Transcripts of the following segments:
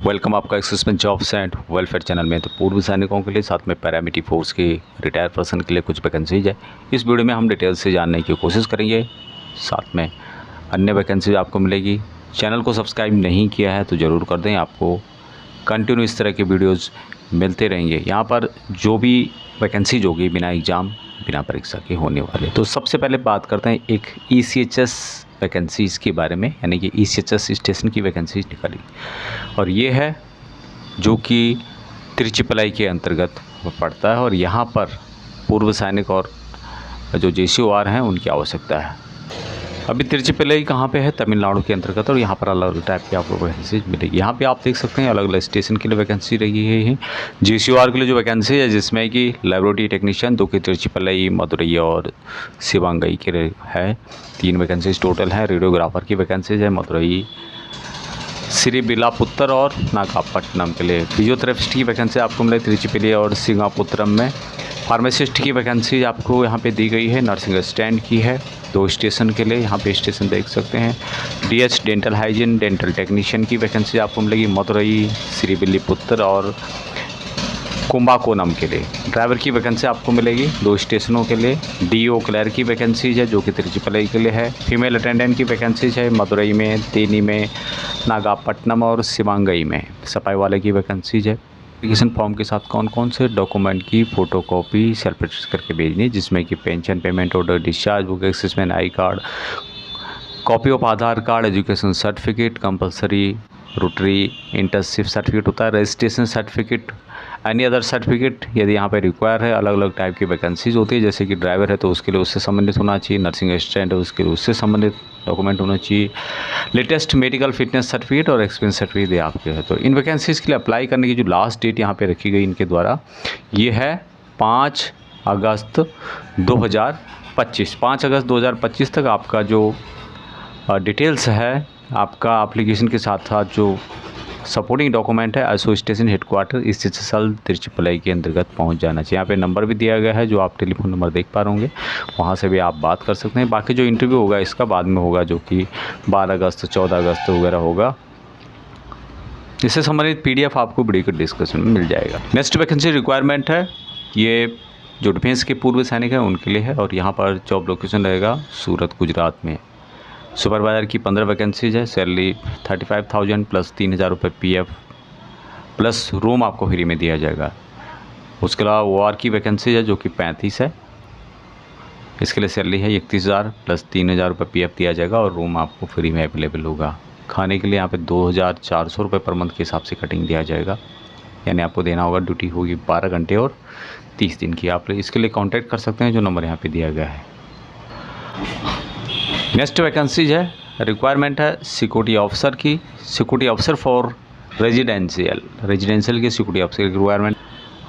Welcome आपका access में jobs and welfare channel में। तो पूर्व सैनिकों के लिए साथ में पैरामिलिट्री फोर्स के रिटायर पर्सन के लिए कुछ वैकेंसीज है। इस वीडियो में हम डिटेल से जानने की कोशिश करेंगे, साथ में अन्य वैकेंसीज आपको मिलेगी। चैनल को सब्सक्राइब नहीं किया है तो ज़रूर कर दें, आपको कंटिन्यू इस तरह के वीडियोज़ मिलते रहेंगे। यहाँ पर जो भी वैकेंसीज होगी बिना एग्ज़ाम बिना परीक्षा के होने वाले। तो सबसे पहले बात करते हैं एक ECHS वैकेंसीज़ के बारे में, यानी कि ECHS स्टेशन की वैकेंसीज निकाली और ये है जो कि त्रिचिपलाई के अंतर्गत पड़ता है और यहाँ पर पूर्व सैनिक और जो JCOR हैं उनकी आवश्यकता है। अभी त्रिचिपलाई कहाँ पे है? तमिलनाडु के अंतर्गत, और यहाँ पर अलग अलग टाइप की आपको वैकेंसी मिलेगी। यहाँ पे आप देख सकते हैं अलग अलग स्टेशन के लिए वैकेंसी रही है। JCOR के लिए जो वैकेंसी है जिसमें कि लेबोरेटरी टेक्नीशियन जो कि त्रिचिपलाई, मदुरई और शिवांगई के लिए है, 3 वैकेंसीज टोटल है। रेडियोग्राफर की वैकेंसीज है मदुरई, श्रीविल्लापुत्तर और नागपट्टनम के लिए। फिजियोथेरेपिस्ट की वैकेंसी आपको मिले त्रिचिपली और सिंगापुत्रम में। फार्मासिस्ट की वैकेंसी आपको यहाँ पे दी गई है। नर्सिंग असिस्टेंट की है 2 स्टेशन के लिए, यहाँ पे स्टेशन देख सकते हैं। DH dental hygiene dental technician की वैकेंसी आपको मिलेगी मदुरई, श्रीविल्लापुत्तर और कुंभाकोनम के लिए। ड्राइवर की वैकेंसी आपको मिलेगी 2 स्टेशनों के लिए। DO क्लर्क की वैकेंसीज है जो कि त्रिचिपलाई के लिए है। फीमेल अटेंडेंट की वैकेंसीज है मदुरई में, तेनी में, नागपट्टनम और शिवांगई में। सफाई वाले की वैकेंसीज है। एप्लीकेशन फॉर्म के साथ कौन कौन से डॉक्यूमेंट की फ़ोटोकॉपी सेल्फ अटेस्ट करके भेजनी, जिसमें कि pension, payment order, discharge book, एक्सिसमेंट I card, copy of Aadhaar card, education certificate, compulsory rotary internship certificate होता है, registration certificate, any other certificate यदि यहाँ पे रिक्वायर है। अलग अलग टाइप की वैकेंसीज होती है, जैसे कि ड्राइवर है तो उसके लिए उससे संबंधित होना चाहिए, नर्सिंग असिस्टेंट है उसके लिए उससे संबंधित डॉक्यूमेंट होना चाहिए, लेटेस्ट मेडिकल फिटनेस सर्टिफिकेट और एक्सपीरियंस सर्टिफिकेट आपके है। तो इन वैकेंसीज़ के लिए अप्लाई करने की जो लास्ट डेट यहाँ पे रखी गई इनके द्वारा ये है 5 अगस्त 2025। 5 अगस्त 2025 तक आपका जो डिटेल्स है, आपका एप्लीकेशन के साथ साथ जो सपोर्टिंग डॉक्यूमेंट है एसोसिएशन हेडक्वार्टर स्थित त्रिचिपलाई के अंतर्गत पहुंच जाना चाहिए। यहाँ पे नंबर भी दिया गया है जो आप टेलीफोन नंबर देख पा रहे होंगे, वहाँ से भी आप बात कर सकते हैं। बाकी जो इंटरव्यू होगा इसका बाद में होगा, जो कि 12 अगस्त 14 अगस्त वगैरह होगा। इससे संबंधित PDF आपको वीडियो के डिस्क्रिप्शन में मिल जाएगा। नेक्स्ट वैकेंसी रिक्वायरमेंट है, ये जो डिफेंस के पूर्व सैनिक हैं उनके लिए है और यहाँ पर जॉब लोकेशन रहेगा सूरत, गुजरात में। सुपरवाइज़र की 15 वैकेंसीज है। सैलरी 35,000 प्लस 3,000 रुपये PF प्लस रूम आपको फ्री में दिया जाएगा। उसके अलावा OR की वैकेंसीज है जो कि 35 है। इसके लिए सैलरी है 31,000 प्लस 3,000 रुपये PF दिया जाएगा और रूम आपको फ्री में अवेलेबल होगा। खाने के लिए यहाँ पे 2,400 रुपये पर मंथ के हिसाब से कटिंग दिया जाएगा, यानी आपको देना होगा। ड्यूटी होगी 12 घंटे और 30 दिन की। आप इसके लिए कॉन्टैक्ट कर सकते हैं जो नंबर यहाँ पर दिया गया है। नेक्स्ट वैकेंसीज है, रिक्वायरमेंट है सिक्योरिटी ऑफिसर की। सिक्योरिटी ऑफिसर फॉर रेजिडेंशियल की सिक्योरिटी ऑफिसर की रिक्वायरमेंट।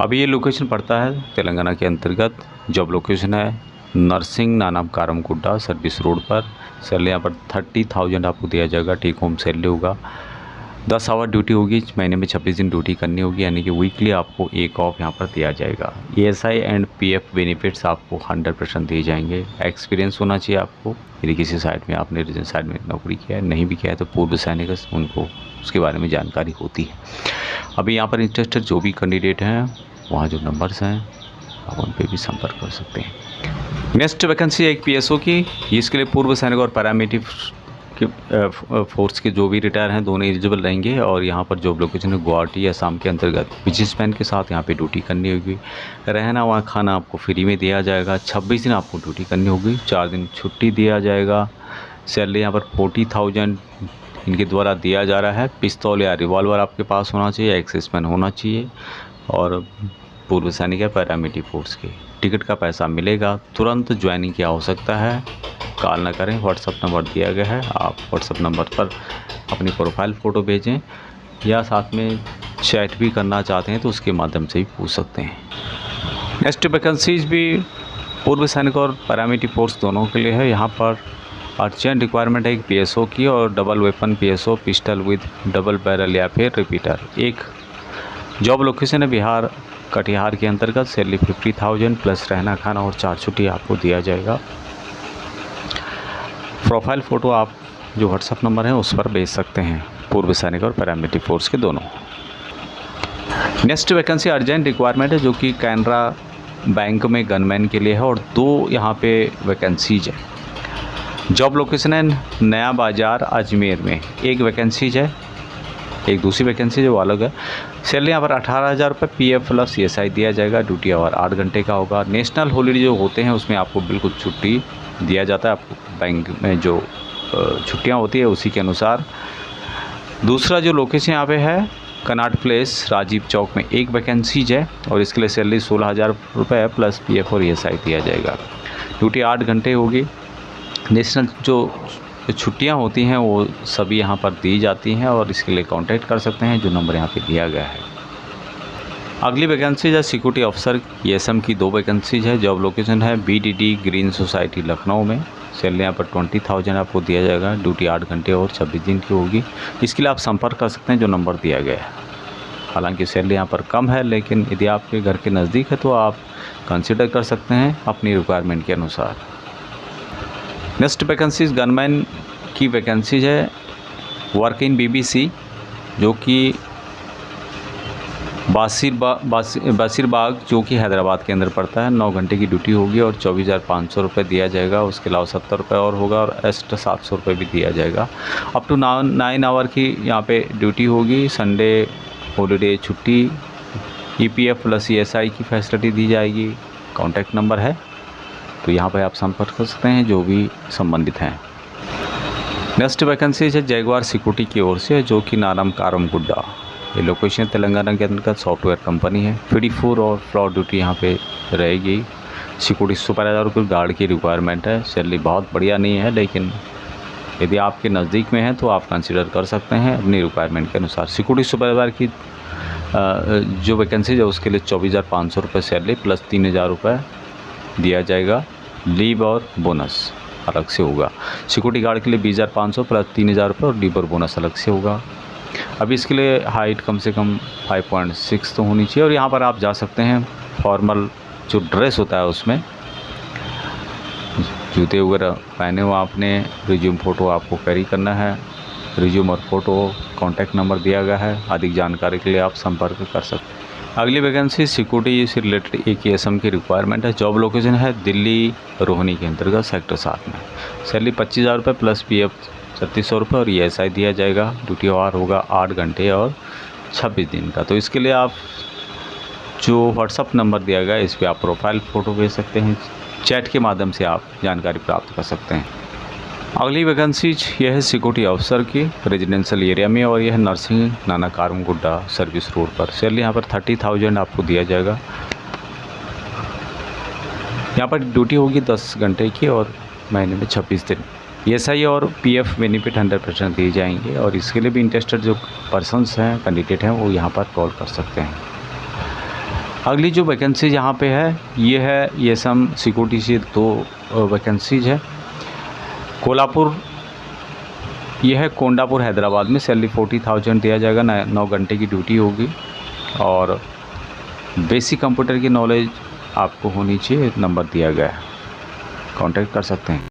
अभी ये लोकेशन पड़ता है तेलंगाना के अंतर्गत। जॉब लोकेशन है नरसिंग नानम कारमगुड्डा सर्विस रोड पर। सैलरी यहाँ पर 30,000 आपको दिया जाएगा। टेक होम सैलरी होगा। 10 आवर ड्यूटी होगी, महीने में 26 दिन ड्यूटी करनी होगी, यानी कि वीकली आपको एक ऑफ यहाँ पर दिया जाएगा। ESI एंड PF बेनिफिट्स आपको 100% दिए जाएंगे। एक्सपीरियंस होना चाहिए आपको, यदि किसी साइड में आपने रीजन साइड में नौकरी किया है, नहीं भी किया है तो पूर्व सैनिक उनको उसके बारे में जानकारी होती है। अभी यहाँ पर इंटरेस्टेड जो भी कैंडिडेट हैं वहाँ जो नंबर्स हैं आप उन पर भी संपर्क कर सकते हैं। नेक्स्ट वैकेंसी है एक PSO की। इसके लिए पूर्व सैनिक और पैरामिलिट्री कि फोर्स के जो भी रिटायर हैं दोनों एलिजिबल रहेंगे और यहाँ पर जॉब लोकेशन है गुवाहाटी असम के अंतर्गत। बिजनेसमैन के साथ यहाँ पे ड्यूटी करनी होगी। रहना वहाँ खाना आपको फ्री में दिया जाएगा। 26 दिन आपको ड्यूटी करनी होगी, 4 दिन छुट्टी दिया जाएगा। सैलरी यहाँ पर 40,000 इनके द्वारा दिया जा रहा है। पिस्तौल या रिवॉल्वर आपके पास होना चाहिए, एक्सिसमैन होना चाहिए और पूर्व सैनिक या पैरामिलिट्री फोर्स के। टिकट का पैसा मिलेगा। तुरंत ज्वाइनिंग की आवश्यकता है, कॉल ना करें। व्हाट्सअप नंबर दिया गया है, आप व्हाट्सअप नंबर पर अपनी प्रोफाइल फ़ोटो भेजें या साथ में चैट भी करना चाहते हैं तो उसके माध्यम से भी पूछ सकते हैं। नेक्स्ट वैकेंसीज भी पूर्व सैनिक और पैरामिलिट्री फोर्स दोनों के लिए है। यहाँ पर अर्जेंट रिक्वायरमेंट है एक PSO की और double weapon PSO pistol with double barrel या फिर रिपीटर। एक जॉब लोकेशन है बिहार कटिहार के अंतर्गत। सैलरी 50,000 प्लस रहना खाना और 4 छुट्टी आपको दिया जाएगा। प्रोफाइल फ़ोटो आप जो व्हाट्सअप नंबर है उस पर भेज सकते हैं। पूर्व सैनिक और पैरामिलिट्री फोर्स के दोनों। नेक्स्ट वैकेंसी अर्जेंट रिक्वायरमेंट है जो कि कैनरा बैंक में गनमैन के लिए है और 2 यहाँ पे वैकेंसीज है। जॉब लोकेशन है नया बाज़ार अजमेर में, एक वैकेंसीज है, एक दूसरी वैकेंसी जो अलग है। सैलरी यहाँ पर 18,000 रुपये PF प्लस CSI दिया जाएगा। ड्यूटी आवर 8 घंटे का होगा। नेशनल हॉलीडे जो होते हैं उसमें आपको बिल्कुल छुट्टी दिया जाता है, आपको बैंक में जो छुट्टियाँ होती है उसी के अनुसार। दूसरा जो लोकेशन यहाँ पे है कनाट प्लेस राजीव चौक में, एक वैकेंसीज है और इसके लिए सैलरी 16,000 रुपये प्लस PF और ESI दिया जाएगा। ड्यूटी 8 घंटे होगी। नेशनल जो छुट्टियां होती हैं वो सभी यहाँ पर दी जाती हैं और इसके लिए कांटेक्ट कर सकते हैं जो नंबर यहाँ पे दिया गया है। अगली वैकेंसीज है सिक्योरिटी ऑफिसर ESM की 2 वैकेंसीज है। जॉब लोकेशन है BDD ग्रीन सोसाइटी लखनऊ में। सैलरी यहाँ पर 20,000 आपको दिया जाएगा। ड्यूटी 8 घंटे और 26 दिन की होगी। इसके लिए आप संपर्क कर सकते हैं जो नंबर दिया गया है। हालांकि सैलरी यहाँ पर कम है, लेकिन यदि आपके घर के नज़दीक है तो आप कंसिडर कर सकते हैं अपनी रिक्वायरमेंट के अनुसार। नेक्स्ट वैकेंसीज गनमैन की वैकेंसीज है वर्क इन BBC जो कि बासिरबाग जो कि हैदराबाद के अंदर पड़ता है। 9 घंटे की ड्यूटी होगी और 24,500 रुपये दिया जाएगा। उसके अलावा 70 रुपये और होगा और एक्स्ट्रा 700 रुपये भी दिया जाएगा। अप टू 9 आवर की यहाँ पे ड्यूटी होगी। संडे हॉलीडे छुट्टी, EPF प्लस ESI की फैसिलिटी दी जाएगी। कॉन्टैक्ट नंबर है तो यहाँ पर आप संपर्क कर सकते हैं जो भी संबंधित हैं। नेक्स्ट वैकेंसी है जैगवार सिक्योरिटी की ओर से जो कि नाराम कारम गुड्डा, ये लोकेशन तेलंगाना के अंदर सॉफ्टवेयर कंपनी है। 54 और फ्लोर ड्यूटी यहाँ पे रहेगी। सिक्योरिटी सुपरवाइजर को गार्ड की रिक्वायरमेंट है। सैलरी बहुत बढ़िया नहीं है, लेकिन यदि आपके नज़दीक में है तो आप कंसिडर कर सकते हैं अपनी रिक्वायरमेंट के अनुसार। सिक्योरिटी सुपरवाइजर की जो वैकेंसी है उसके लिए 24,500 रुपये सैलरी प्लस 3,000 रुपये दिया जाएगा। लीव और बोनस अलग से होगा। सिक्योरिटी गार्ड के लिए 20,500 प्लस 3,000 रुपये और लीव और बोनस अलग से होगा। अभी इसके लिए हाइट कम से कम 5.6 तो होनी चाहिए और यहाँ पर आप जा सकते हैं। फॉर्मल जो ड्रेस होता है उसमें जूते वगैरह पहने हुआ आपने। रिज्यूम फ़ोटो आपको कैरी करना है। रिज्यूम और फ़ोटो कॉन्टैक्ट नंबर दिया गया है। अधिक जानकारी के लिए आप संपर्क कर सकते हैं। अगली वैकेंसी सिक्योरिटी से रिलेटेड एक ESM की रिक्वायरमेंट है। जॉब लोकेशन है दिल्ली रोहिणी के अंतर्गत सेक्टर 7 में। सैलरी 25,000 रुपये प्लस PF 3,600 रुपये और ESI दिया जाएगा। ड्यूटी आवर होगा 8 घंटे और 26 दिन का। तो इसके लिए आप जो व्हाट्सअप नंबर दिया गया है इस पर आप प्रोफाइल फ़ोटो भेज सकते हैं। चैट के माध्यम से आप जानकारी प्राप्त कर सकते हैं। अगली वैकेंसी यह है सिक्योरिटी ऑफिसर की रेजिडेंशियल एरिया में और यह है नरसिंह नाना कारम गुड्डा सर्विस रोड पर। सैलरी यहाँ पर 30,000 आपको दिया जाएगा। यहाँ पर ड्यूटी होगी 10 घंटे की और महीने में 26 दिन। ESI और PF बेनिफिट 100% दिए जाएंगे और इसके लिए भी इंटरेस्टेड जो पर्सन्स हैं कैंडिडेट हैं वो यहाँ पर कॉल कर सकते हैं। अगली जो वैकेंसी यहाँ पे है ये है ESM सिक्योरिटी से 2 वैकेंसीज है। कोल्हापुर यह है कोंडापुर हैदराबाद में। सैलरी 40,000 दिया जाएगा। 9 घंटे की ड्यूटी होगी और बेसिक कंप्यूटर की नॉलेज आपको होनी चाहिए। नंबर दिया गया है, कांटेक्ट कर सकते हैं।